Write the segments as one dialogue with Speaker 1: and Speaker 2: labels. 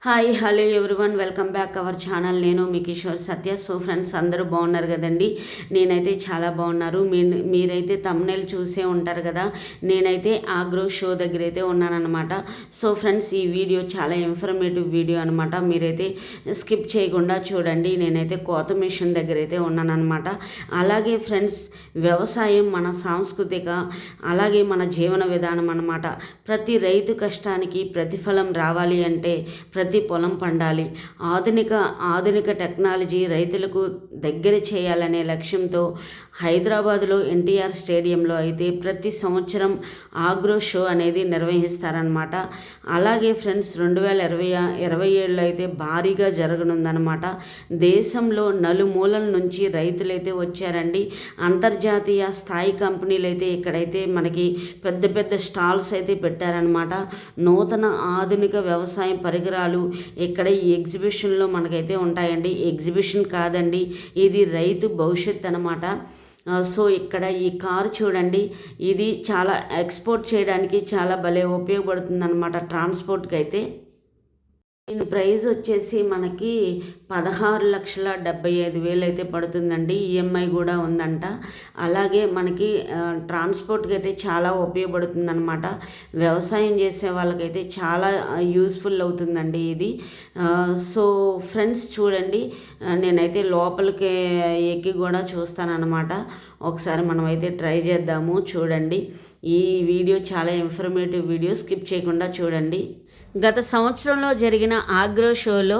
Speaker 1: Hi hello everyone, welcome back our channel. నేను మీ కిషోర్ సత్య. So friends, అందరూ బాగున్నారు కదండి. నేనైతే చాలా బాగున్నారు. మీరైతే థంబ్నెయిల్ చూసే ఉంటారు కదా. నేనైతే ఆగ్రో షో దగ్గర అయితే ఉన్నానన్నమాట. సో ఫ్రెండ్స్, ఈ వీడియో చాలా ఇన్ఫర్మేటివ్ వీడియో అనమాట. మీరైతే స్కిప్ చేయకుండా చూడండి. నేనైతే కోత మిషన్ దగ్గర అయితే ఉన్నానన్నమాట. అలాగే ఫ్రెండ్స్, వ్యవసాయం మన సాంస్కృతిక అలాగే మన జీవన విధానం అన్నమాట. ప్రతి రైతు కష్టానికి ప్రతిఫలం రావాలి అంటే ప్రతి పొలం పండాలి. ఆధునిక టెక్నాలజీ రైతులకు దగ్గర చేయాలనే లక్ష్యంతో హైదరాబాదులో ఎన్టీఆర్ స్టేడియంలో అయితే ప్రతి సంవత్సరం ఆగ్రో షో అనేది నిర్వహిస్తారనమాట. అలాగే ఫ్రెండ్స్, 2027లో అయితే భారీగా జరగనుందనమాట. దేశంలో నలుమూలల నుంచి రైతులైతే వచ్చారండి. అంతర్జాతీయ స్థాయి కంపెనీలు అయితే ఇక్కడైతే మనకి పెద్ద పెద్ద స్టాల్స్ అయితే పెట్టారనమాట. నూతన ఆధునిక వ్యవసాయ పరికరాలు ఇక్కడ ఈ ఎగ్జిబిషన్లో మనకైతే ఉంటాయండి. ఎగ్జిబిషన్ కాదండి, ఇది రైతు భవిష్యత్ అనమాట. సో ఇక్కడ ఈ కారు చూడండి, ఇది చాలా ఎక్స్పోర్ట్ చేయడానికి చాలా భలే ఉపయోగపడుతుంది అనమాట, ట్రాన్స్పోర్ట్కి అయితే. దీని ప్రైస్ వచ్చేసి మనకి 16,75,000 అయితే పడుతుందండి. ఈఎంఐ కూడా ఉందంట. అలాగే మనకి ట్రాన్స్పోర్ట్కి అయితే చాలా ఉపయోగపడుతుంది అనమాట. వ్యవసాయం చేసే వాళ్ళకైతే చాలా యూస్ఫుల్ అవుతుందండి ఇది. సో ఫ్రెండ్స్ చూడండి, నేనైతే లోపలికి ఎక్కి కూడా చూస్తానన్నమాట. ఒకసారి మనమైతే ట్రై చేద్దాము. చూడండి, ఈ వీడియో చాలా ఇన్ఫర్మేటివ్ వీడియో, స్కిప్ చేయకుండా చూడండి. గత సంవత్సరంలో జరిగిన ఆగ్రో షోలో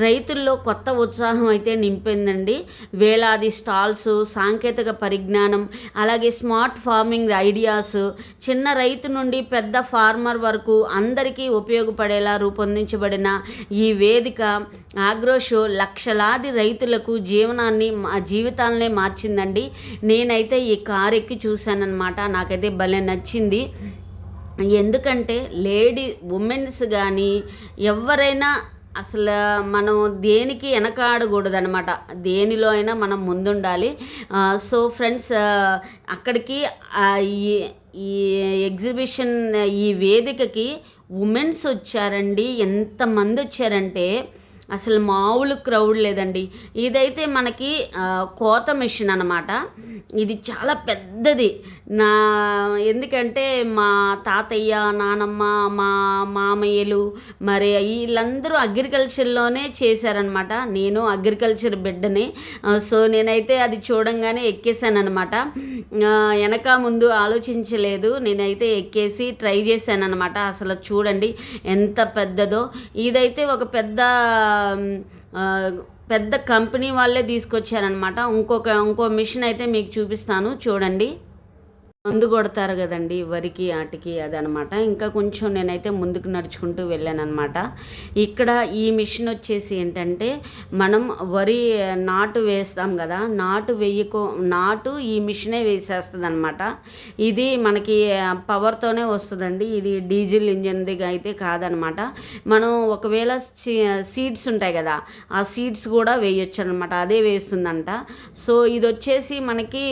Speaker 1: రైతుల్లో కొత్త ఉత్సాహం అయితే నింపిందండి. వేలాది స్టాల్స్, సాంకేతిక పరిజ్ఞానం, అలాగే స్మార్ట్ ఫార్మింగ్ ఐడియాస్, చిన్న రైతు నుండి పెద్ద ఫార్మర్ వరకు అందరికీ ఉపయోగపడేలా రూపొందించబడిన ఈ వేదిక ఆగ్రో షో లక్షలాది రైతులకు జీవితాలనే మార్చిందండి. నేనైతే ఈ కారు ఎక్కి చూశానన్నమాట. నాకైతే భలే నచ్చింది. ఎందుకంటే ఉమెన్స్ కానీ ఎవరైనా అసలు మనం దేనికి వెనకాడకూడదనమాట. దేనిలో అయినా మనం ముందుండాలి. సో ఫ్రెండ్స్, అక్కడికి ఈ ఎగ్జిబిషన్, ఈ వేదికకి ఉమెన్స్ వచ్చారండి. ఎంతమంది వచ్చారంటే అసలు మామూలు క్రౌడ్ లేదండి. ఇదైతే మనకి కోత మిషన్ అనమాట. ఇది చాలా పెద్దది. ఎందుకంటే మా తాతయ్య, నానమ్మ, మా మామయ్యలు మరి వీళ్ళందరూ అగ్రికల్చర్లోనే చేశారనమాట. నేను అగ్రికల్చర్ బిడ్డని. సో నేనైతే అది చూడంగానే ఎక్కేసాను అనమాట. వెనక ముందు ఆలోచించలేదు, నేనైతే ఎక్కేసి ట్రై చేశాను అనమాట. అసలు చూడండి ఎంత పెద్దదో. ఇదైతే ఒక పెద్ద కంపెనీ వాళ్ళే తీసుకొచ్చారనమాట. ఇంకో మిషన్ అయితే మీకు చూపిస్తాను చూడండి. మందు కొడతారు కదండి వరికి, ఆటికి, అదనమాట. ఇంకా కొంచెం నేనైతే ముందుకు నడుచుకుంటూ వెళ్ళానమాట. ఇక్కడ ఈ మిషన్ వచ్చేసి ఏంటంటే, మనం వరి నాటు వేస్తాం కదా, నాటు ఈ మిషనే వేసేస్తుంది అనమాట. ఇది మనకి పవర్తోనే వస్తుందండి. ఇది డీజిల్ ఇంజన్దిగా అయితే కాదనమాట. మనం ఒకవేళ సీడ్స్ ఉంటాయి కదా, ఆ సీడ్స్ కూడా వేయొచ్చు అనమాట. అదే వేస్తుందంట. సో ఇది వచ్చేసి మనకి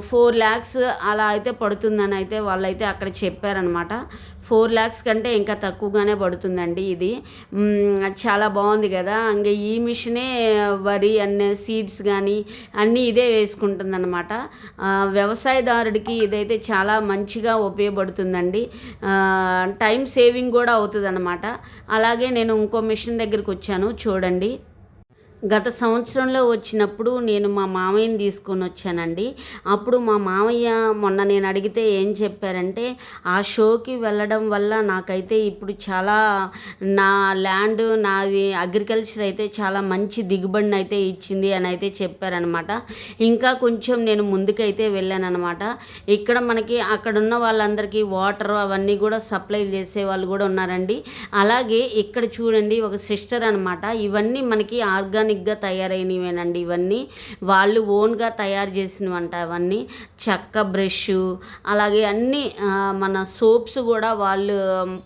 Speaker 1: 4 lakhs అలా అయితే పడుతుందని అయితే వాళ్ళైతే అక్కడ చెప్పారనమాట. 4 lakhs కంటే ఇంకా తక్కువగానే పడుతుందండి. ఇది చాలా బాగుంది కదా. ఇంకా ఈ మిషనే వరి అనే సీడ్స్ కానీ అన్నీ ఇదే వేసుకుంటుందన్నమాట. వ్యవసాయదారుడికి ఇదైతే చాలా మంచిగా ఉపయోగపడుతుందండి. టైం సేవింగ్ కూడా అవుతుంది అన్నమాట. అలాగే నేను ఇంకో మిషన్ దగ్గరికి వచ్చాను చూడండి. గత సంవత్సరంలో వచ్చినప్పుడు నేను మా మామయ్యని తీసుకొని వచ్చానండి. అప్పుడు మా మామయ్య మొన్న నేను అడిగితే ఏం చెప్పారంటే, ఆ షోకి వెళ్ళడం వల్ల నాకైతే ఇప్పుడు చాలా నాది అగ్రికల్చర్ అయితే చాలా మంచి దిగుబడిని అయితే ఇచ్చింది అని అయితే చెప్పారనమాట. ఇంకా కొంచెం నేను ముందుకైతే వెళ్ళానమాట. ఇక్కడ మనకి అక్కడున్న వాళ్ళందరికీ వాటర్ అవన్నీ కూడా సప్లై చేసే వాళ్ళు కూడా ఉన్నారండి. అలాగే ఇక్కడ చూడండి, ఒక సిస్టర్ అనమాట. ఇవన్నీ మనకి ఆర్గానిక్ ఆర్గానిక్గా తయారైనవేనండి ఇవన్నీ. వాళ్ళు ఓన్గా తయారు చేసినవంట అవన్నీ. చెక్క బ్రష్ అలాగే అన్నీ మన సోప్స్ కూడా వాళ్ళు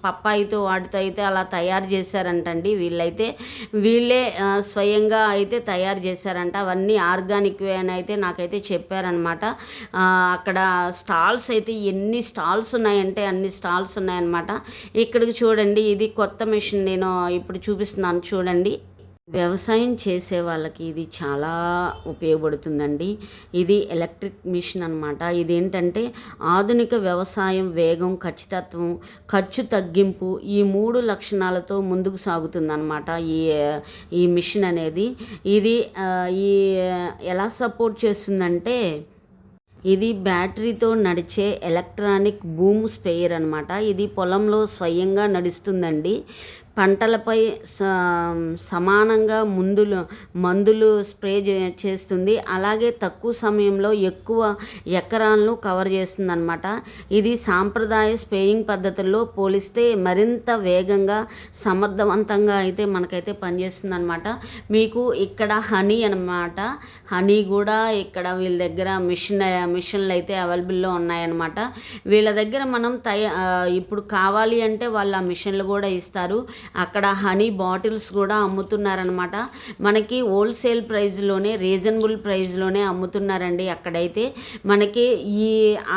Speaker 1: పప్పాయితో వాటితో అయితే అలా తయారు చేశారంటండి. వీళ్ళే స్వయంగా అయితే తయారు చేశారంట. అవన్నీ ఆర్గానిక్వే అని అయితే నాకైతే చెప్పారనమాట. అక్కడ స్టాల్స్ అయితే ఎన్ని స్టాల్స్ ఉన్నాయంటే అన్ని స్టాల్స్ ఉన్నాయన్నమాట. ఇక్కడికి చూడండి, ఇది కొత్త మిషన్ నేను ఇప్పుడు చూపిస్తున్నాను చూడండి. వ్యవసాయం చేసే వాళ్ళకి ఇది చాలా ఉపయోగపడుతుందండి. ఇది ఎలక్ట్రిక్ మిషన్ అనమాట. ఇదేంటంటే ఆధునిక వ్యవసాయం, వేగం, ఖచ్చితత్వం, ఖర్చు తగ్గింపు ఈ 3 లక్షణాలతో ముందుకు సాగుతుందన్నమాట ఈ మిషన్ అనేది. ఇది ఈ ఎలా సపోర్ట్ చేస్తుందంటే ఇది బ్యాటరీతో నడిచే ఎలక్ట్రానిక్ బూమ్ స్ప్రేయర్ అనమాట. ఇది పొలంలో స్వయంగా నడుస్తుందండి. పంటలపై సమానంగా మందులు స్ప్రే చేస్తుంది. అలాగే తక్కువ సమయంలో ఎక్కువ ఎకరాలను కవర్ చేస్తుంది అనమాట. ఇది సాంప్రదాయ స్ప్రేయింగ్ పద్ధతుల్లో పోలిస్తే మరింత వేగంగా సమర్థవంతంగా అయితే మనకైతే పనిచేస్తుంది అనమాట. మీకు ఇక్కడ హనీ అనమాట. హనీ కూడా ఇక్కడ వీళ్ళ దగ్గర మిషన్లు అయితే అవైలబుల్లో ఉన్నాయన్నమాట. వీళ్ళ దగ్గర మనం ఇప్పుడు కావాలి అంటే వాళ్ళు ఆ మిషన్లు కూడా ఇస్తారు. అక్కడ హనీ బాటిల్స్ కూడా అమ్ముతున్నారనమాట. మనకి హోల్సేల్ ప్రైస్లోనే, రీజనబుల్ ప్రైస్లోనే అమ్ముతున్నారండి. అక్కడైతే మనకి ఈ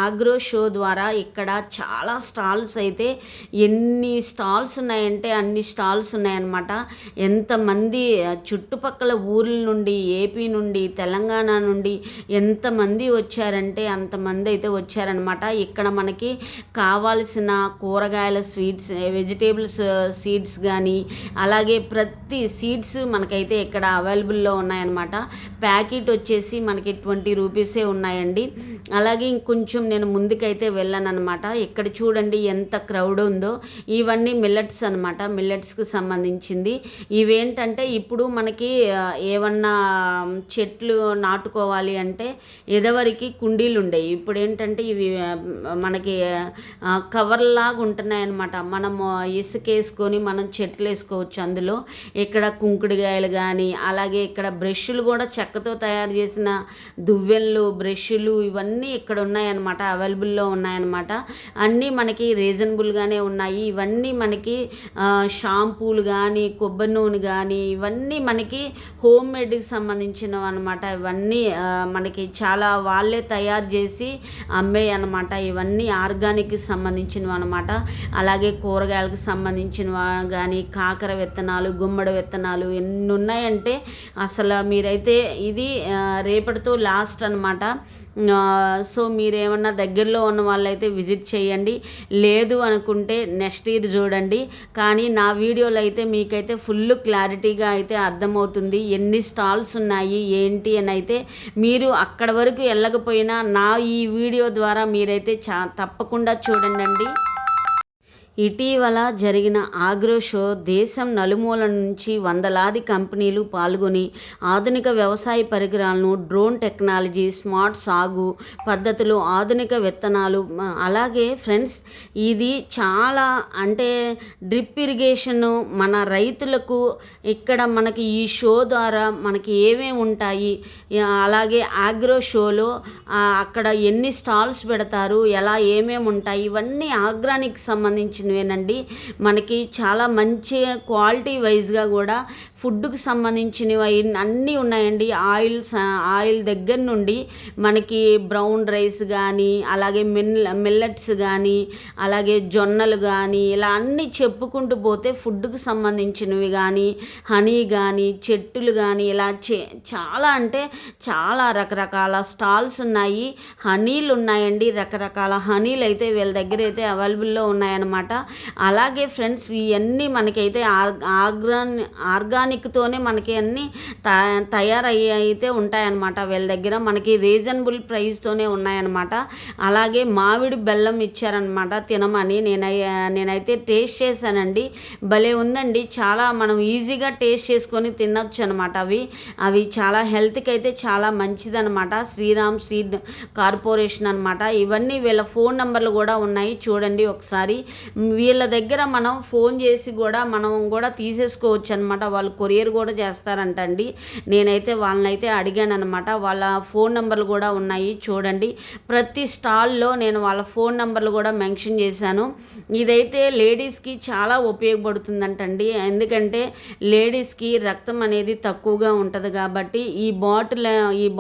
Speaker 1: ఆగ్రో షో ద్వారా ఇక్కడ చాలా స్టాల్స్ అయితే ఎన్ని స్టాల్స్ ఉన్నాయంటే అన్ని స్టాల్స్ ఉన్నాయన్నమాట. ఎంతమంది చుట్టుపక్కల ఊర్ల నుండి, ఏపీ నుండి, తెలంగాణ నుండి ఎంతమంది వచ్చారంటే అంతమంది అయితే వచ్చారనమాట. ఇక్కడ మనకి కావాల్సిన కూరగాయల స్వీట్స్, వెజిటేబుల్స్ సీడ్స్ కానీ అలాగే ప్రతి సీడ్స్ మనకైతే ఇక్కడ అవైలబుల్లో ఉన్నాయన్నమాట. ప్యాకెట్ వచ్చేసి మనకి 20 రూపీసే ఉన్నాయండి. అలాగే ఇంకొంచెం నేను ముందుకైతే వెళ్ళాను అనమాట. ఇక్కడ చూడండి ఎంత క్రౌడ్ ఉందో. ఇవన్నీ మిల్లెట్స్ అనమాట, మిల్లెట్స్కి సంబంధించింది. ఇవేంటంటే ఇప్పుడు మనకి ఏమన్నా చెట్లు నాటుకోవాలి అంటే ఎదవరికి కుండీలు ఉండేవి. ఇప్పుడు ఏంటంటే ఇవి మనకి కవర్లాగా ఉంటున్నాయి అనమాట. మనము ఇసుకేసుకొని మనం చెట్లు వేసుకోవచ్చు అందులో. ఇక్కడ కుంకుడుగాయలు కానీ అలాగే ఇక్కడ బ్రష్లు కూడా చెక్కతో తయారు చేసిన దువ్వెన్లు, బ్రష్లు ఇవన్నీ ఇక్కడ ఉన్నాయన్నమాట, అవైలబుల్లో ఉన్నాయన్నమాట. అన్నీ మనకి రీజనబుల్గానే ఉన్నాయి. ఇవన్నీ మనకి షాంపూలు కానీ, కొబ్బరి నూనె కానీ ఇవన్నీ మనకి హోమ్ మేడ్కి సంబంధించినవి అనమాట. ఇవన్నీ మనకి చాలా వాళ్ళే తయారు చేసి అమ్మే అనమాట. ఇవన్నీ ఆర్గానిక్కి సంబంధించినవి అనమాట. అలాగే కూరగాయలకు సంబంధించినవి కానీ, కాకర విత్తనాలు, గుమ్మడి విత్తనాలు ఎన్ని ఉన్నాయంటే అసలు మీరైతే ఇది రేపటితో లాస్ట్ అనమాట. సో మీరేమన్నా దగ్గరలో ఉన్న వాళ్ళైతే విజిట్ చేయండి. లేదు అనుకుంటే నెక్స్ట్ ఇయర్ చూడండి. కానీ నా వీడియోలో అయితే మీకైతే ఫుల్ క్లారిటీగా అయితే అర్థమవుతుంది ఎన్ని స్టాల్స్ ఉన్నాయి ఏంటి అని. అయితే మీరు అక్కడ వరకు వెళ్ళకపోయినా నా ఈ వీడియో ద్వారా మీరైతే తప్పకుండా చూడండి. ఇటీవల జరిగిన ఆగ్రో షో దేశం నలుమూల నుంచి వందలాది కంపెనీలు పాల్గొని ఆధునిక వ్యవసాయ పరికరాలను, డ్రోన్ టెక్నాలజీ, స్మార్ట్ సాగు పద్ధతులు, ఆధునిక విత్తనాలు, అలాగే ఫ్రెండ్స్ ఇది చాలా అంటే డ్రిప్ ఇరిగేషను మన రైతులకు ఇక్కడ మనకి ఈ షో ద్వారా మనకి ఏమేమి ఉంటాయి, అలాగే ఆగ్రో షోలో అక్కడ ఎన్ని స్టాల్స్ పెడతారు, ఎలా ఏమేమి ఉంటాయి, ఇవన్నీ ఆర్గానిక్ సంబంధించి వేనండి. మనకి చాలా మంచి క్వాలిటీ వైజ్గా కూడా ఫుడ్కి సంబంధించినవి అన్నీ ఉన్నాయండి. ఆయిల్ దగ్గర నుండి మనకి బ్రౌన్ రైస్ కానీ, అలాగే మిల్లెట్స్ కానీ, అలాగే జొన్నలు కానీ, ఇలా అన్నీ చెప్పుకుంటూ పోతే ఫుడ్కి సంబంధించినవి కానీ, హనీ కానీ, చెట్టులు కానీ, ఇలా చాలా అంటే చాలా రకరకాల స్టాల్స్ ఉన్నాయి. హనీలు ఉన్నాయండి, రకరకాల హనీలు అయితే వీళ్ళ దగ్గర అయితే అవైలబుల్లో ఉన్నాయన్నమాట. అలాగే ఫ్రెండ్స్ ఇవన్నీ మనకైతే ఆర్గానిక్తోనే మనకి అన్నీ తయారయ్యి అయితే ఉంటాయన్నమాట. వీళ్ళ దగ్గర మనకి రీజనబుల్ ప్రైస్తోనే ఉన్నాయన్నమాట. అలాగే మామిడి బెల్లం ఇచ్చారనమాట తినమని. నేనైతే టేస్ట్ చేశానండి, భలే ఉందండి. చాలా మనం ఈజీగా టేస్ట్ చేసుకొని తినొచ్చు అనమాట. అవి చాలా హెల్త్కి అయితే చాలా మంచిదనమాట. శ్రీరామ్ సీడ్ కార్పొరేషన్ అనమాట. ఇవన్నీ వీళ్ళ ఫోన్ నెంబర్లు కూడా ఉన్నాయి, చూడండి ఒకసారి. వీళ్ళ దగ్గర మనం ఫోన్ చేసి కూడా మనం కూడా తీసేసుకోవచ్చు అనమాట. వాళ్ళు కొరియర్ కూడా చేస్తారంటండి. నేనైతే వాళ్ళనైతే అడిగాను అనమాట. వాళ్ళ ఫోన్ నెంబర్లు కూడా ఉన్నాయి చూడండి. ప్రతి స్టాల్లో నేను వాళ్ళ ఫోన్ నెంబర్లు కూడా మెన్షన్ చేశాను. ఇదైతే లేడీస్కి చాలా ఉపయోగపడుతుందంటండి. ఎందుకంటే లేడీస్కి రక్తం అనేది తక్కువగా ఉంటుంది కాబట్టి ఈ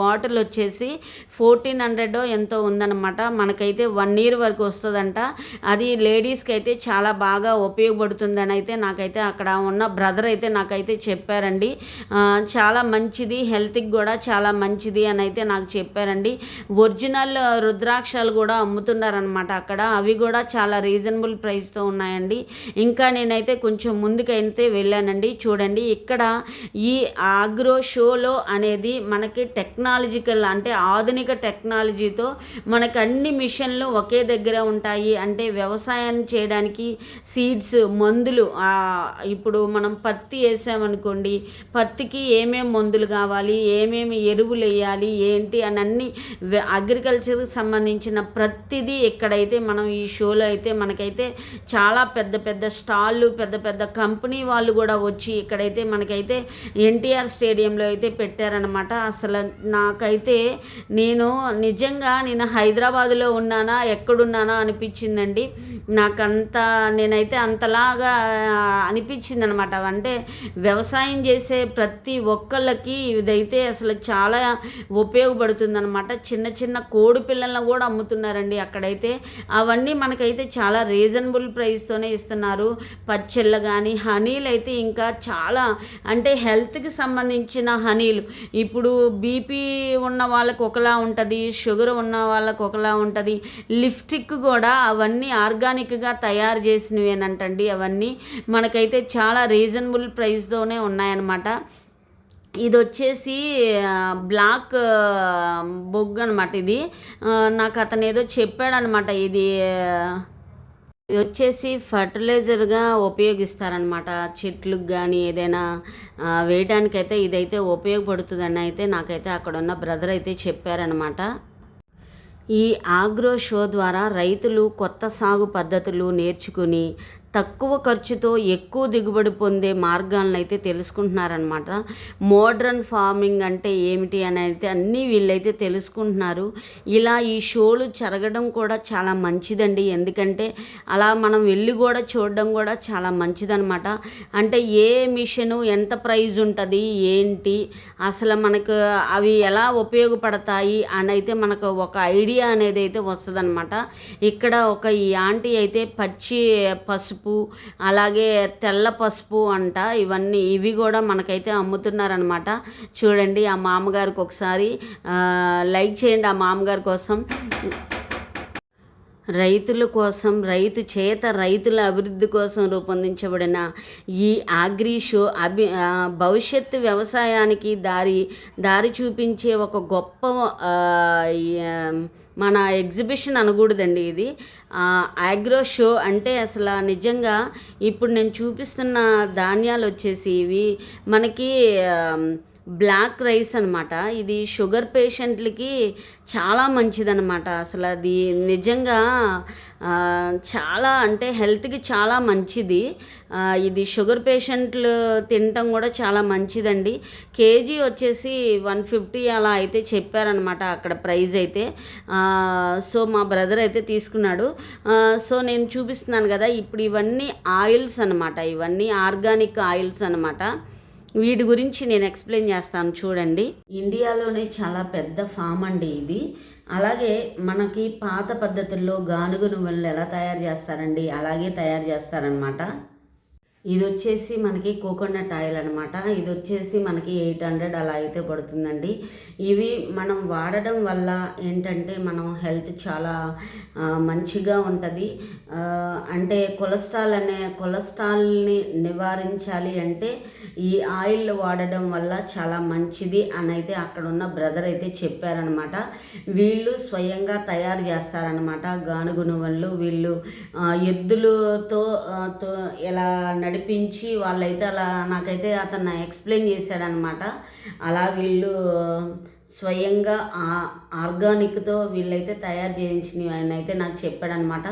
Speaker 1: బాటిల్ వచ్చేసి 1400 ఎంతో ఉందన్నమాట. మనకైతే 1 year వరకు వస్తుందంట. అది లేడీస్కి అయితే చాలా బాగా ఉపయోగపడుతుందని అయితే నాకైతే అక్కడ ఉన్న బ్రదర్ అయితే నాకైతే చెప్పారండి. చాలా మంచిది, హెల్త్కి కూడా చాలా మంచిది అని అయితే నాకు చెప్పారండి. ఒరిజినల్ రుద్రాక్షలు కూడా అమ్ముతున్నారనమాట అక్కడ. అవి కూడా చాలా రీజనబుల్ ప్రైస్తో ఉన్నాయండి. ఇంకా నేనైతే కొంచెం ముందుకైతే వెళ్ళానండి. చూడండి, ఇక్కడ ఈ ఆగ్రో షోలో అనేది మనకి టెక్నాలజికల్ అంటే ఆధునిక టెక్నాలజీతో మనకు అన్ని మిషన్లు ఒకే దగ్గర ఉంటాయి. అంటే వ్యవసాయాన్ని చేయడానికి సీడ్స్, మందులు, ఇప్పుడు మనం పత్తి వేసామనుకోండి, పత్తికి ఏమేమి మందులు కావాలి, ఏమేమి ఎరువులు వేయాలి, ఏంటి అని అన్ని అగ్రికల్చర్కి సంబంధించిన ప్రతిదీ ఇక్కడైతే మనం ఈ షోలో అయితే మనకైతే చాలా పెద్ద పెద్ద స్టాళ్ళు, పెద్ద పెద్ద కంపెనీ వాళ్ళు కూడా వచ్చి ఇక్కడైతే మనకైతే ఎన్టీఆర్ స్టేడియంలో అయితే పెట్టారనమాట. అసలు నాకైతే నిజంగా నేను హైదరాబాదులో ఉన్నానా ఎక్కడున్నానా అనిపించిందండి. నేనైతే అంతలాగా అనిపించింది అనమాట. అంటే వ్యవసాయం చేసే ప్రతి ఒక్కళ్ళకి ఇదైతే అసలు చాలా ఉపయోగపడుతుందన్నమాట. చిన్న చిన్న కోడి పిల్లలను కూడా అమ్ముతున్నారండి అక్కడైతే. అవన్నీ మనకైతే చాలా రీజనబుల్ ప్రైస్తోనే ఇస్తున్నారు. పచ్చళ్ళు కానీ హనీలు అయితే ఇంకా చాలా, అంటే హెల్త్కి సంబంధించిన హనీలు. ఇప్పుడు బీపీ ఉన్న వాళ్ళకి ఒకలా ఉంటుంది, షుగర్ ఉన్న వాళ్ళకి ఒకలా ఉంటుంది. లిప్స్టిక్ కూడా అవన్నీ ఆర్గానిక్గా తయారు చేసినవేనంటండి. అవన్నీ మనకైతే చాలా రీజనబుల్ ప్రైస్తోనే ఉన్నాయన్నమాట. ఇది వచ్చేసి బ్లాక్ బొగ్గు అనమాట. ఇది నాకు అతను ఏదో చెప్పాడనమాట. ఇది వచ్చేసి ఫర్టిలైజర్గా ఉపయోగిస్తారనమాట. చెట్లకు కానీ ఏదైనా వేయడానికైతే ఇదైతే ఉపయోగపడుతుందని అయితే నాకైతే అక్కడ ఉన్న బ్రదర్ అయితే చెప్పారనమాట. ఈ ఆగ్రో షో ద్వారా రైతులు కొత్త సాగు పద్ధతులు నేర్చుకుని తక్కువ ఖర్చుతో ఎక్కువ దిగుబడి పొందే మార్గాలను అయితే తెలుసుకుంటున్నారనమాట. మోడ్రన్ ఫార్మింగ్ అంటే ఏమిటి అని అయితే అన్నీ వీళ్ళైతే తెలుసుకుంటున్నారు. ఇలా ఈ షోలు జరగడం కూడా చాలా మంచిదండి. ఎందుకంటే అలా మనం వెళ్ళి కూడా చూడడం కూడా చాలా మంచిదనమాట. అంటే ఏ మిషను ఎంత ప్రైజ్ ఉంటుంది, ఏంటి అసలు మనకు అవి ఎలా ఉపయోగపడతాయి అని అయితే మనకు ఒక ఐడియా అనేది అయితే వస్తుందన్నమాట. ఇక్కడ ఈ ఆంటీ అయితే పసుపు, అలాగే తెల్ల పసుపు అంట, ఇవి కూడా మనకైతే అమ్ముతున్నారనమాట. చూడండి, ఆ మామగారికి ఒకసారి లైక్ చేయండి. ఆ మామగారి కోసం, రైతుల కోసం, రైతుల అభివృద్ధి కోసం రూపొందించబడిన ఈ అగ్రి షో భవిష్యత్తు వ్యవసాయానికి దారి చూపించే ఒక గొప్ప మన ఎగ్జిబిషన్ అనకూడదండి. ఇది ఆగ్రో షో అంటే అసలు నిజంగా ఇప్పుడు నేను చూపిస్తున్న ధాన్యాలు వచ్చేసి ఇవి మనకి బ్లాక్ రైస్ అనమాట. ఇది షుగర్ పేషెంట్లకి చాలా మంచిదన్నమాట. అసలు అది నిజంగా చాలా, అంటే హెల్త్కి చాలా మంచిది. ఇది షుగర్ పేషెంట్లు తినటం కూడా చాలా మంచిదండి. కేజీ వచ్చేసి 150 అలా అయితే చెప్పారనమాట అక్కడ ప్రైస్ అయితే. సో మా బ్రదర్ అయితే తీసుకున్నాడు. సో నేను చూపిస్తున్నాను కదా, ఇప్పుడు ఇవన్నీ ఆయిల్స్ అనమాట. ఇవన్నీ ఆర్గానిక్ ఆయిల్స్ అనమాట. వీటి గురించి నేను ఎక్స్ప్లెయిన్ చేస్తాను చూడండి. ఇండియాలోనే చాలా పెద్ద ఫామ్ అండి ఇది. అలాగే మనకి పాత పద్ధతుల్లో గానుగ నువ్వులను ఎలా తయారు చేస్తారండి, అలాగే తయారు చేస్తారనమాట. ఇది వచ్చేసి మనకి కోకోనట్ ఆయిల్ అనమాట. ఇది వచ్చేసి మనకి 800 అలా అయితే పడుతుందండి. ఇవి మనం వాడడం వల్ల ఏంటంటే మనం హెల్త్ చాలా మంచిగా ఉంటుంది. అంటే కొలెస్ట్రాల్ని నివారించాలి అంటే ఈ ఆయిల్ వాడడం వల్ల చాలా మంచిది అని అయితే అక్కడ ఉన్న బ్రదర్ అయితే చెప్పారనమాట. వీళ్ళు స్వయంగా తయారు చేస్తారనమాట గానుగ నువ్వులు. వీళ్ళు ఎద్దులతో ఎలా నడిపించి వాళ్ళైతే అలా నాకైతే అతను ఎక్స్ప్లెయిన్ చేశాడనమాట. అలా వీళ్ళు స్వయంగా ఆర్గానిక్తో వీళ్ళైతే తయారు చేయించినవి ఆయన అయితే నాకు చెప్పాడనమాట.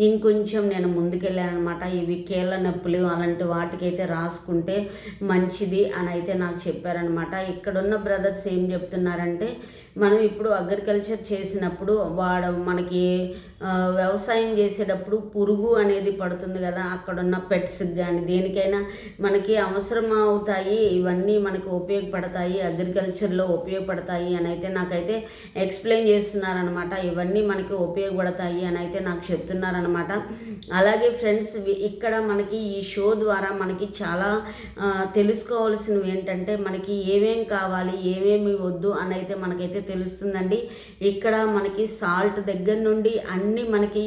Speaker 1: ఇంకొంచెం నేను ముందుకెళ్ళానమాట. ఇవి కీళ్ళ నొప్పులు అలాంటి వాటికైతే రాసుకుంటే మంచిది అని అయితే నాకు చెప్పారనమాట. ఇక్కడున్న బ్రదర్స్ ఏం చెప్తున్నారంటే, మనం ఇప్పుడు అగ్రికల్చర్ చేసినప్పుడు మనకి వ్యవసాయం చేసేటప్పుడు పురుగు అనేది పడుతుంది కదా, అక్కడున్న పెట్స్కి కానీ దేనికైనా మనకి అవసరం అవుతాయి, ఇవన్నీ మనకి ఉపయోగపడతాయి, అగ్రికల్చర్లో ఉపయోగపడతాయి అని అయితే నాకైతే ఎక్స్ప్లెయిన్ చేస్తున్నారనమాట. ఇవన్నీ మనకి ఉపయోగపడతాయి అని అయితే నాకు చెప్తున్నారనమాట. అలాగే ఫ్రెండ్స్, ఇక్కడ మనకి ఈ షో ద్వారా మనకి చాలా తెలుసుకోవాల్సినవి ఏంటంటే, మనకి ఏమేమి కావాలి ఏమేమి వద్దు అని అయితే మనకైతే తెలుస్తుందండి. ఇక్కడ మనకి సాల్ట్ దగ్గర నుండి అన్నీ మనకి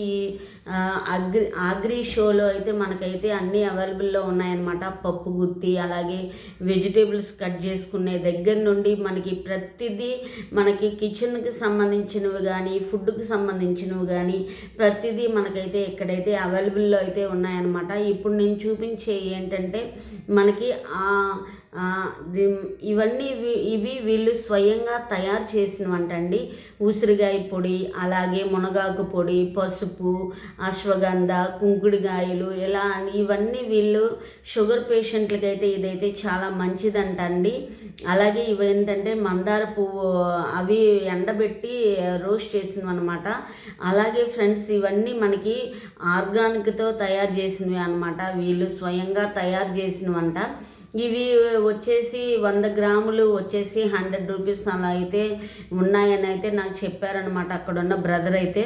Speaker 1: అగ్రి షోలో అయితే మనకైతే అన్నీ అవైలబుల్లో ఉన్నాయన్నమాట. పప్పు గుత్తి, అలాగే వెజిటేబుల్స్ కట్ చేసుకునే దగ్గర నుండి మనకి ప్రతిదీ మనకి కిచెన్కి సంబంధించినవి కానీ ఫుడ్కి సంబంధించినవి కానీ ప్రతిదీ మనకైతే ఇక్కడైతే అవైలబుల్లో అయితే ఉన్నాయన్నమాట. ఇప్పుడు నేను చూపించే ఏంటంటే మనకి ఇవన్నీ వీళ్ళు స్వయంగా తయారు చేసినవంటండి. ఉసిరికాయ పొడి, అలాగే మునగాకు పొడి, పసుపు, అశ్వగంధ, కుంకుడుకాయలు, ఇలా ఇవన్నీ వీళ్ళు షుగర్ పేషెంట్లకి అయితే ఇదైతే చాలా మంచిదంటండి. అలాగే ఇవేంటంటే మందార పువ్వు అవి ఎండబెట్టి రోస్ట్ చేసినవన్నమాట. అలాగే ఫ్రెండ్స్, ఇవన్నీ మనకి ఆర్గానిక్తో తయారు చేసినవి అనమాట. వీళ్ళు స్వయంగా తయారు చేసినవంట. ఇవి వచ్చేసి 100 గ్రాములు వచ్చేసి 100 రూపీస్ అలా అయితే ఉన్నాయని అయితే నాకు చెప్పారనమాట అక్కడున్న బ్రదర్ అయితే.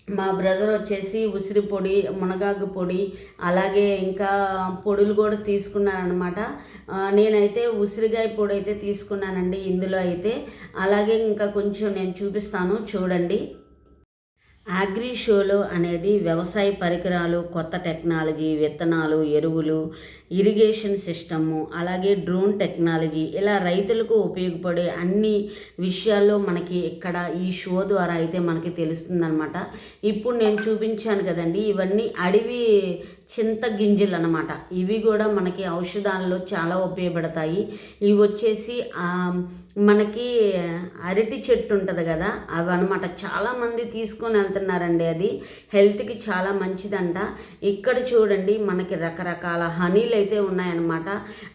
Speaker 1: మా బ్రదర్ వచ్చేసి ఉసిరి పొడి, మునగాకు పొడి, అలాగే ఇంకా పొడులు కూడా తీసుకున్నానమాట. నేనైతే ఉసిరికాయ పొడి అయితే తీసుకున్నానండి ఇందులో అయితే. అలాగే ఇంకా కొంచెం నేను చూపిస్తాను చూడండి. అగ్రి షోలో అనేది వ్యవసాయ పరికరాలు, కొత్త టెక్నాలజీ, విత్తనాలు, ఎరువులు, ఇరిగేషన్ సిస్టము, అలాగే డ్రోన్ టెక్నాలజీ, ఇలా రైతులకు ఉపయోగపడే అన్ని విషయాల్లో మనకి ఇక్కడ ఈ షో ద్వారా అయితే మనకి తెలుస్తుందన్నమాట. ఇప్పుడు నేను చూపించాను కదండి, ఇవన్నీ అడవి చింత గింజలు అన్నమాట. ఇవి కూడా మనకి ఔషధాలలో చాలా ఉపయోగపడతాయి. ఇవి వచ్చేసి మనకి అరటి చెట్టు ఉంటుంది కదా, అవి అనమాట. చాలామంది తీసుకొని వెళ్తున్నారండి, అది హెల్త్కి చాలా మంచిదంట. ఇక్కడ చూడండి మనకి రకరకాల హనీలు అయితే ఉన్నాయన్నమాట.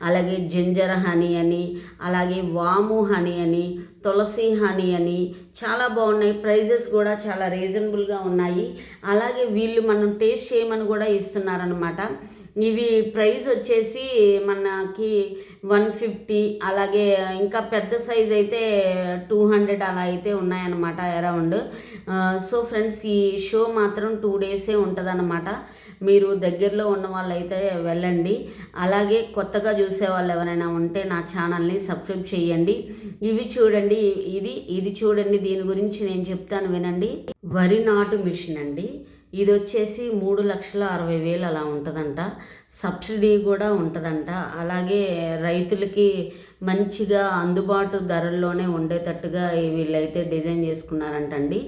Speaker 1: అలాగే జింజర్ హనీ అని, అలాగే వాము హనీ అని, తులసి హనీ అని చాలా బాగున్నాయి. ప్రైజెస్ కూడా చాలా రీజనబుల్గా ఉన్నాయి. అలాగే వీళ్ళు మనం టేస్ట్ చేయమని కూడా ఇస్తున్నారనమాట. ఇవి ప్రైస్ వచ్చేసి మనకి 150, అలాగే ఇంకా పెద్ద సైజ్ అయితే 200 అలా అయితే ఉన్నాయన్నమాట అరౌండ్. సో ఫ్రెండ్స్, ఈ షో మాత్రం 2 డేసే ఉంటుందన్నమాట. మీరు దగ్గరలో ఉన్న వాళ్ళు అయితే వెళ్ళండి. అలాగే కొత్తగా చూసే వాళ్ళు ఎవరైనా ఉంటే నా ఛానల్ని సబ్స్క్రైబ్ చేయండి. ఇవి చూడండి, ఇది చూడండి, దీని గురించి నేను చెప్తాను వినండి. వరి నాటు మిషన్ అండి. ఇది వచ్చేసి 3,60,000 అలా ఉంటుందంట. సబ్సిడీ కూడా ఉంటుందంట. అలాగే రైతులకి మంచిగా అందుబాటు ధరల్లోనే ఉండేటట్టుగా వీళ్ళైతే డిజైన్ చేసుకున్నారంటండి.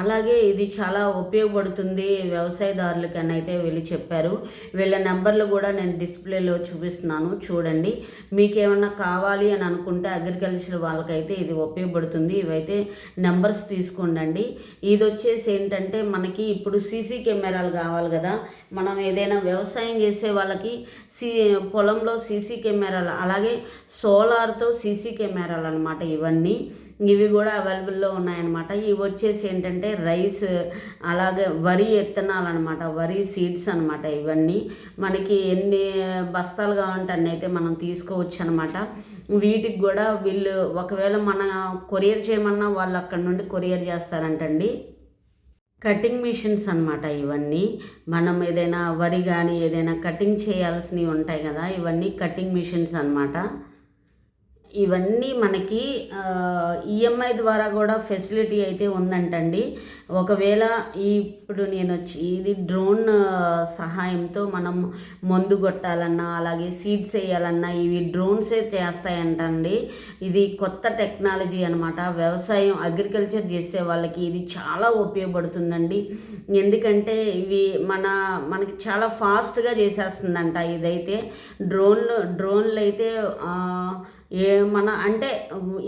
Speaker 1: అలాగే ఇది చాలా ఉపయోగపడుతుంది వ్యవసాయదారులకి అని అయితే వీళ్ళు చెప్పారు. వీళ్ళ నెంబర్లు కూడా నేను డిస్ప్లేలో చూపిస్తున్నాను చూడండి. మీకు ఏమన్నా కావాలి అని అనుకుంటే అగ్రికల్చర్ వాళ్ళకైతే ఇది ఉపయోగపడుతుంది. ఇవైతే నెంబర్స్ తీసుకోండి. ఇది వచ్చేసి ఏంటంటే మనకి ఇప్పుడు సీసీ కెమెరాలు కావాలి కదా, మనం ఏదైనా వ్యవసాయం చేసే వాళ్ళకి పొలంలో సీసీ కెమెరాలు, అలాగే సోలార్తో సీసీ కెమెరాలు అనమాట. ఇవి కూడా అవైలబుల్లో ఉన్నాయన్నమాట. ఇవి వచ్చేసి ఏంటంటే రైస్, అలాగే వరి విత్తనాలు అనమాట, వరి సీడ్స్ అనమాట. ఇవన్నీ మనకి ఎన్ని బస్తాలు కావాలంటే అన్నీ అయితే మనం తీసుకోవచ్చు అనమాట. వీటికి కూడా వీళ్ళు ఒకవేళ మన కొరియర్ చేయమన్నా వాళ్ళు అక్కడ నుండి కొరియర్ చేస్తారంటండి. కటింగ్ మిషన్స్ అనమాట ఇవన్నీ. మనం ఏదైనా వరి కానీ ఏదైనా కటింగ్ చేయాల్సినవి ఉంటాయి కదా, ఇవన్నీ కటింగ్ మిషన్స్ అనమాట. ఇవన్నీ మనకి ఈఎంఐ ద్వారా కూడా ఫెసిలిటీ అయితే ఉందంటండి. ఒకవేళ ఇప్పుడు నేను వచ్చి ఇది డ్రోన్ సహాయంతో మనం మందు కొట్టాలన్నా, అలాగే సీడ్స్ వేయాలన్నా ఇవి డ్రోన్సే చేస్తాయంటండి. ఇది కొత్త టెక్నాలజీ అనమాట. వ్యవసాయం అగ్రికల్చర్ చేసే వాళ్ళకి ఇది చాలా ఉపయోగపడుతుందండి. ఎందుకంటే ఇవి మనకి చాలా ఫాస్ట్గా చేసేస్తుందంట. ఇదైతే డ్రోన్లు అయితే మన అంటే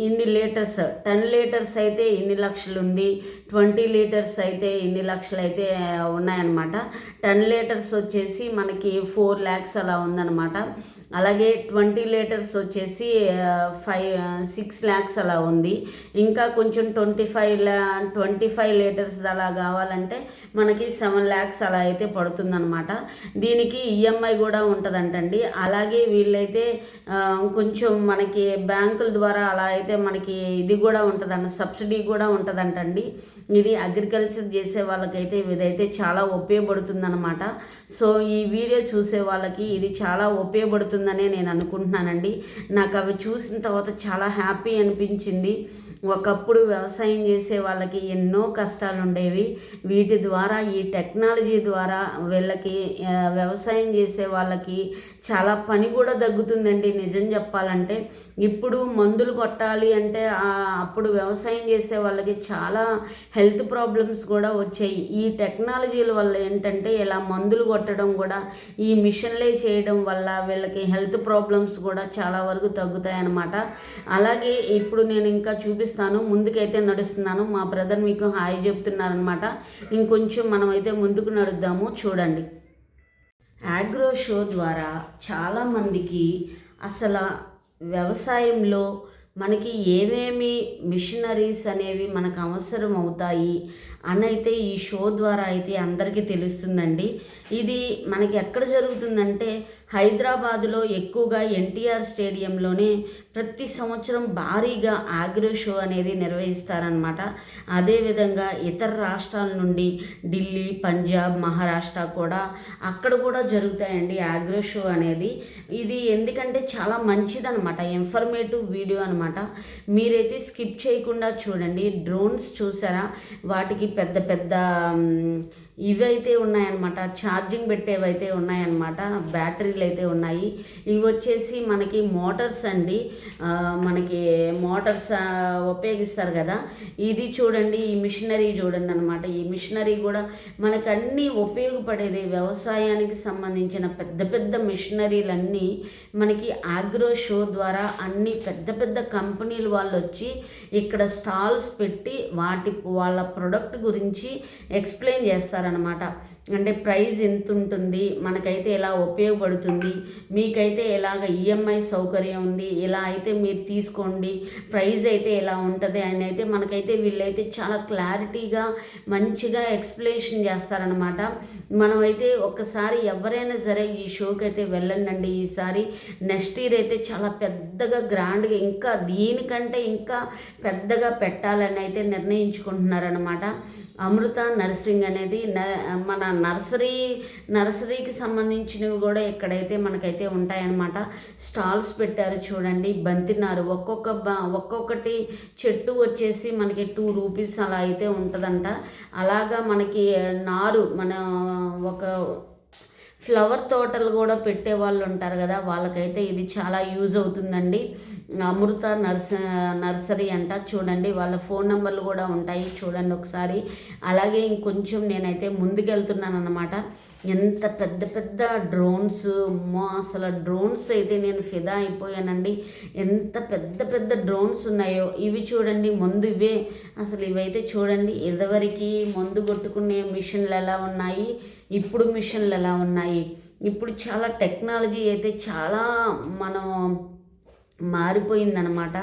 Speaker 1: ఇన్ని లీటర్స్ 10 లీటర్స్ అయితే ఇన్ని లక్షలు ఉంది, 20 లీటర్స్ అయితే ఇన్ని లక్షలు అయితే ఉన్నాయన్నమాట. 10 లీటర్స్ వచ్చేసి మనకి 4 lakhs అలా ఉందన్నమాట. అలాగే 20 లీటర్స్ వచ్చేసి 6 lakhs అలా ఉంది. ఇంకా కొంచెం 25 లీటర్స్ అలా కావాలంటే మనకి 7 lakhs అలా అయితే పడుతుందన్నమాట. దీనికి ఈఎంఐ కూడా ఉంటుందంటండి. అలాగే వీళ్ళైతే కొంచెం మనకి బ్యాంకుల ద్వారా అలా అయితే మనకి ఇది కూడా ఉంటుందంట, సబ్సిడీ కూడా ఉంటుందంటండి. ఇది అగ్రికల్చర్ చేసే వాళ్ళకైతే ఇదైతే చాలా ఉపయోగపడుతుందన్నమాట. సో ఈ వీడియో చూసే వాళ్ళకి ఇది చాలా ఉపయోగపడుతుందనే నేను అనుకుంటున్నానండి. నాకు అవి చూసిన తర్వాత చాలా హ్యాపీ అనిపించింది. ఒకప్పుడు వ్యవసాయం చేసే వాళ్ళకి ఎన్నో కష్టాలు ఉండేవి. వీటి ద్వారా, ఈ టెక్నాలజీ ద్వారా వీళ్ళకి వ్యవసాయం చేసే వాళ్ళకి చాలా పని కూడా తగ్గుతుందండి నిజం చెప్పాలంటే. ఇప్పుడు మందులు కొట్టాలి అంటే అప్పుడు వ్యవసాయం చేసే వాళ్ళకి చాలా హెల్త్ ప్రాబ్లమ్స్ కూడా వచ్చాయి. ఈ టెక్నాలజీల వల్ల ఏంటంటే ఇలా మందులు కొట్టడం కూడా, ఈ మిషన్లే చేయడం వల్ల వీళ్ళకి హెల్త్ ప్రాబ్లమ్స్ కూడా చాలా వరకు తగ్గుతాయి అన్నమాట. అలాగే ఇప్పుడు నేను ఇంకా చూపిస్తాను, ముందుకైతే నడుస్తున్నాను. మా బ్రదర్ మీకు హాయ్ చెప్తున్నారనమాట. ఇంకొంచెం మనమైతే ముందుకు నడుద్దాము, చూడండి. ఆగ్రో షో ద్వారా చాలామందికి అసలు వ్యవసాయంలో మనకి ఏమేమి మిషనరీస్ అనేవి మనకు అవసరం అవుతాయి అని అయితే ఈ షో ద్వారా అయితే అందరికీ తెలుస్తుందండి. ఇది మనకి ఎక్కడ జరుగుతుందంటే హైదరాబాదులో ఎక్కువగా ఎన్టీఆర్ స్టేడియంలోనే ప్రతి సంవత్సరం భారీగా ఆగ్రో షో అనేది నిర్వహిస్తారనమాట. అదేవిధంగా ఇతర రాష్ట్రాల నుండి ఢిల్లీ, పంజాబ్, మహారాష్ట్ర కూడా అక్కడ కూడా జరుగుతాయండి ఆగ్రో షో అనేది. ఇది ఎందుకంటే చాలా మంచిదనమాట, ఇన్ఫర్మేటివ్ వీడియో అనమాట. మీరైతే స్కిప్ చేయకుండా చూడండి. డ్రోన్స్ చూసారా, వాటికి పెద్ద పెద్ద ఇవైతే ఉన్నాయన్నమాట, ఛార్జింగ్ పెట్టేవైతే ఉన్నాయన్నమాట, బ్యాటరీలు అయితే ఉన్నాయి. ఇవి వచ్చేసి మనకి మోటార్స్ అండి, మనకి మోటార్స్ ఉపయోగిస్తారు కదా. ఇది చూడండి, ఈ మిషనరీ చూడండి అనమాట. ఈ మిషనరీ కూడా మనకు అన్నీ ఉపయోగపడేది. వ్యవసాయానికి సంబంధించిన పెద్ద పెద్ద మిషనరీలన్నీ మనకి ఆగ్రో షో ద్వారా అన్ని పెద్ద పెద్ద కంపెనీలు వాళ్ళు వచ్చి ఇక్కడ స్టాల్స్ పెట్టి వాళ్ళ ప్రొడక్ట్ గురించి ఎక్స్ప్లెయిన్ చేస్తారు అనమాట. అంటే ప్రైస్ ఎంత ఉంటుంది, మనకైతే ఎలా ఉపయోగపడుతుంది, మీకైతే ఎలాగ ఈఎంఐ సౌకర్యం ఉంది, ఇలా అయితే మీరు తీసుకోండి, ప్రైస్ అయితే ఎలా ఉంటుంది అని అయితే మనకైతే వీళ్ళైతే చాలా క్లారిటీగా మంచిగా ఎక్స్ప్లెనేషన్ చేస్తారనమాట. మనమైతే ఒక్కసారి ఎవరైనా సరే ఈ షోకి అయితే వెళ్ళండి. ఈసారి నెక్స్ట్ ఇయర్ అయితే చాలా పెద్దగా గ్రాండ్గా, ఇంకా దీనికంటే ఇంకా పెద్దగా పెట్టాలని అయితే నిర్ణయించుకుంటున్నారనమాట. అమృత నర్సింగ్ అనేది మన నర్సరీకి సంబంధించినవి కూడా ఇక్కడైతే మనకైతే ఉంటాయన్నమాట. స్టాల్స్ పెట్టారు చూడండి. బంతినారు ఒక్కొక్కటి చెట్టు వచ్చేసి మనకి 2 రూపీస్ అలా అయితే ఉంటుందంట. అలాగా మనకి నారు మన ఒక ఫ్లవర్ తోటలు కూడా పెట్టే వాళ్ళు ఉంటారు కదా, వాళ్ళకైతే ఇది చాలా యూజ్ అవుతుందండి. అమృత నర్సరీ అంట. చూడండి, వాళ్ళ ఫోన్ నెంబర్లు కూడా ఉంటాయి, చూడండి ఒకసారి. అలాగే ఇంకొంచెం నేనైతే ముందుకెళ్తున్నాను అన్నమాట. ఎంత పెద్ద పెద్ద డ్రోన్స్, అసలు డ్రోన్స్ అయితే నేను ఫిదా అయిపోయానండి. ఎంత పెద్ద పెద్ద డ్రోన్స్ ఉన్నాయో. ఇవి చూడండి, మందు ఇవే. అసలు ఇవైతే చూడండి, ఇదివరకు మందు కొట్టుకునే మిషన్లు ఎలా ఉన్నాయి, ఇప్పుడు మిషన్లు ఎలా ఉన్నాయి. ఇప్పుడు చాలా టెక్నాలజీ అయితే చాలా మనం మారిపోయిందనమాట.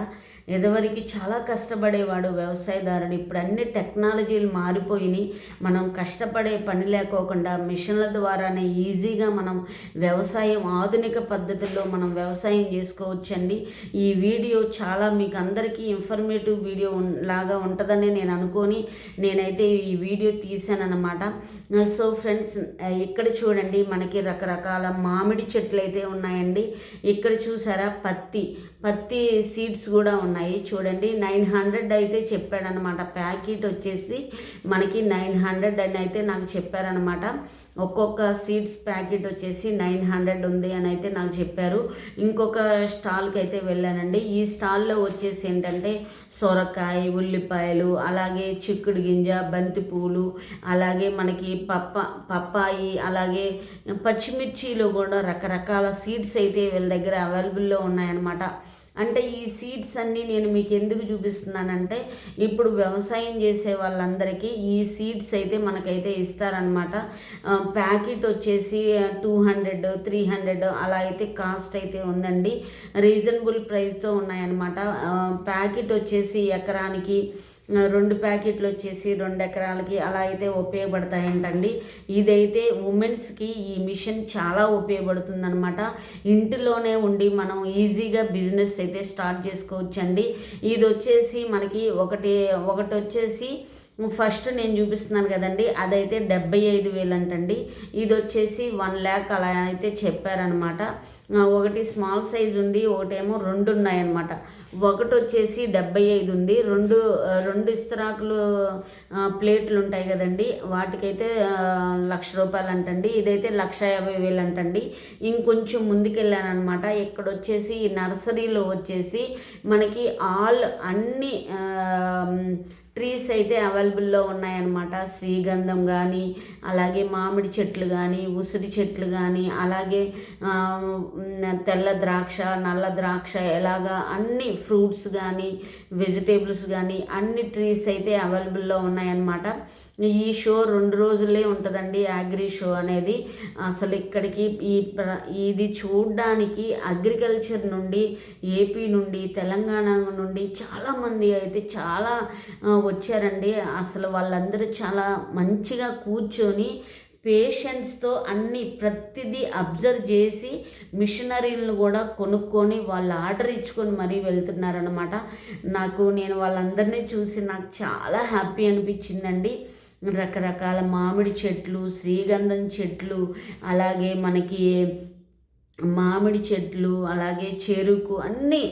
Speaker 1: ఇదివరకు చాలా కష్టపడేవాడు వ్యవసాయదారుడు. ఇప్పుడు అన్ని టెక్నాలజీలు మారిపోయినాయి. మనం కష్టపడే పని లేకోకుండా మిషన్ల ద్వారానే ఈజీగా మనం వ్యవసాయం, ఆధునిక పద్ధతుల్లో మనం వ్యవసాయం చేసుకోవచ్చండి. ఈ వీడియో చాలా మీకు అందరికీ ఇన్ఫర్మేటివ్ వీడియో లాగా ఉంటుందని నేను అనుకొని నేనైతే ఈ వీడియో తీసానన్నమాట. సో ఫ్రెండ్స్, ఇక్కడ చూడండి, మనకి రకరకాల మామిడి చెట్లు అయితే ఉన్నాయండి. ఇక్కడ చూసారా, పత్తి సీడ్స్ కూడా ఉన్నాయి చూడండి. 900 అయితే చెప్పాడనమాట. ప్యాకెట్ వచ్చేసి మనకి 900 అని అయితే నాకు చెప్పారనమాట. ఒక్కొక్క సీడ్స్ ప్యాకెట్ వచ్చేసి 900 ఉంది అని అయితే నాకు చెప్పారు. ఇంకొక స్టాల్కి అయితే వెళ్ళానండి. ఈ స్టాల్లో వచ్చేసి ఏంటంటే సొరకాయ, ఉల్లిపాయలు, అలాగే చిక్కుడు గింజ, బంతి పూలు, అలాగే మనకి పప్పాయి, అలాగే పచ్చిమిర్చిలో కూడా రకరకాల సీడ్స్ అయితే వీళ్ళ దగ్గర అవైలబుల్లో ఉన్నాయన్నమాట. అంటే ఈ సీడ్స్ అన్నీ నేను మీకు ఎందుకు చూపిస్తున్నానంటే ఇప్పుడు వ్యవసాయం చేసే వాళ్ళందరికీ ఈ సీడ్స్ అయితే మనకైతే ఇస్తారనమాట. ప్యాకెట్ వచ్చేసి 200, 300 అలా అయితే కాస్ట్ అయితే ఉందండి. రీజనబుల్ ప్రైస్తో ఉన్నాయన్నమాట. ప్యాకెట్ వచ్చేసి ఎకరానికి 2 ప్యాకెట్లు వచ్చేసి 2 ఎకరాలకి అలా అయితే ఉపయోగపడతాయంటండి. ఇదైతే ఉమెన్స్కి ఈ మిషన్ చాలా ఉపయోగపడుతుందన్నమాట. ఇంటిలోనే ఉండి మనం ఈజీగా బిజినెస్ అయితే స్టార్ట్ చేసుకోవచ్చండి. ఇది వచ్చేసి మనకి ఒకటి వచ్చేసి ఫస్ట్ నేను చూపిస్తున్నాను కదండి, అదైతే 75,000 అంటండి. ఇది వచ్చేసి 1 lakh అలా అయితే చెప్పారనమాట. ఒకటి స్మాల్ సైజ్ ఉంది, ఒకటేమో 2 ఉన్నాయన్నమాట. ఒకటి వచ్చేసి 75 ఉంది. రెండు ఇస్తరాకులు ప్లేట్లు ఉంటాయి కదండి, వాటికైతే 1,00,000 రూపాయలు అంటండి. ఇదైతే 1,50,000 అంటండి. ఇంకొంచెం ముందుకెళ్ళానమాట. ఇక్కడ వచ్చేసి నర్సరీలో వచ్చేసి మనకి అన్ని ట్రీస్ అయితే అవైలబుల్లో ఉన్నాయన్నమాట. శ్రీగంధం కానీ, అలాగే మామిడి చెట్లు కానీ, ఉసిరి చెట్లు కానీ, అలాగే తెల్ల ద్రాక్ష, నల్ల ద్రాక్ష, ఎలాగా అన్ని ఫ్రూట్స్ కానీ, వెజిటేబుల్స్ కానీ అన్ని ట్రీస్ అయితే అవైలబుల్లో ఉన్నాయన్నమాట. ఈ షో 2 రోజులే ఉంటుందండి, అగ్రి షో అనేది. అసలు ఇక్కడికి ఇది చూడడానికి అగ్రికల్చర్ నుండి, ఏపీ నుండి, తెలంగాణ నుండి చాలామంది అయితే చాలా వచ్చారండి. అసలు వాళ్ళందరూ చాలా మంచిగా కూర్చొని పేషెంట్స్తో ప్రతిదీ అబ్జర్వ్ చేసి మిషనరీలను కూడా కొనుక్కొని వాళ్ళు ఆర్డర్ ఇచ్చుకొని మరీ వెళ్తున్నారనమాట. నేను వాళ్ళందరినీ చూసి నాకు చాలా హ్యాపీ అనిపించిందండి. రకరకాల మామిడి చెట్లు, శ్రీగంధం చెట్లు, అలాగే మనకి మామిడి చెట్లు, అలాగే చెరుకు, అన్ని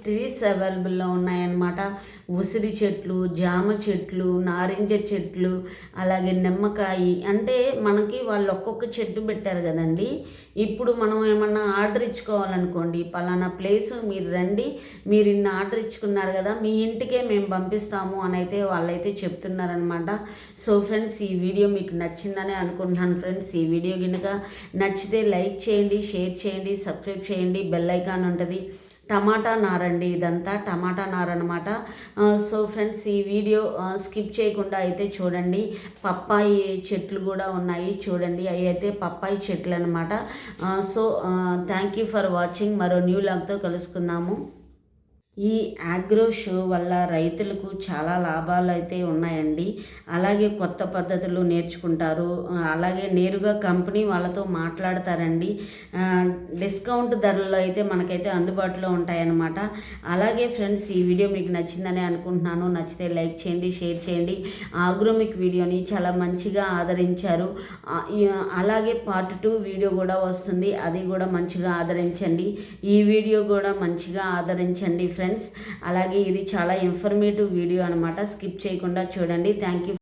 Speaker 1: ట్రీస్ అవైలబుల్లో ఉన్నాయన్నమాట. ఉసిరి చెట్లు, జామ చెట్లు, నారింజ చెట్లు, అలాగే నిమ్మకాయ. అంటే మనకి వాళ్ళు ఒక్కొక్క చెట్టు పెట్టారు కదండి. ఇప్పుడు మనం ఏమన్నా ఆర్డర్ ఇచ్చుకోవాలనుకోండి, పలానా ప్లేసు మీరు రండి, మీరు ఇన్ని ఆర్డర్ ఇచ్చుకున్నారు కదా, మీ ఇంటికే మేము పంపిస్తాము అని అయితే వాళ్ళైతే చెప్తున్నారనమాట. సో ఫ్రెండ్స్, ఈ వీడియో మీకు నచ్చిందని అనుకుంటున్నాను ఫ్రెండ్స్. ఈ వీడియో కనుక నచ్చితే లైక్ చేయండి, షేర్ చేయండి, సబ్స్క్రైబ్ చేయండి, బెల్ ఐకాన్ ఉంటుంది. టమాటా నారండి, ఇదంతా టమాటా నార అనమాట. సో ఫ్రెండ్స్, ఈ వీడియో స్కిప్ చేయకుండా అయితే చూడండి. పప్పాయి చెట్లు కూడా ఉన్నాయి చూడండి, అవి అయితే పప్పాయి చెట్లు అనమాట. So thank you for watching. మరో న్యూ లాగ్తో కలుసుకుందాము. ఈ ఆగ్రో షో వల్ల రైతులకు చాలా లాభాలు అయితే ఉన్నాయండి. అలాగే కొత్త పద్ధతులు నేర్చుకుంటారు, అలాగే నేరుగా కంపెనీ వాళ్ళతో మాట్లాడతారండి. డిస్కౌంట్ ధరల్లో అయితే మనకైతే అందుబాటులో ఉంటాయన్నమాట. అలాగే ఫ్రెండ్స్, ఈ వీడియో మీకు నచ్చిందని అనుకుంటున్నాను. నచ్చితే లైక్ చేయండి, షేర్ చేయండి. ఆగ్రోమిక్ వీడియోని చాలా మంచిగా ఆదరించారు. అలాగే పార్ట్ 2 వీడియో కూడా వస్తుంది, అది కూడా మంచిగా ఆదరించండి. ఈ వీడియో కూడా మంచిగా ఆదరించండి ఫ్రెండ్స్. అలాగే ఇది చాలా ఇన్ఫర్మేటివ్ వీడియో అనమాట, స్కిప్ చేయకుండా చూడండి. Thank you.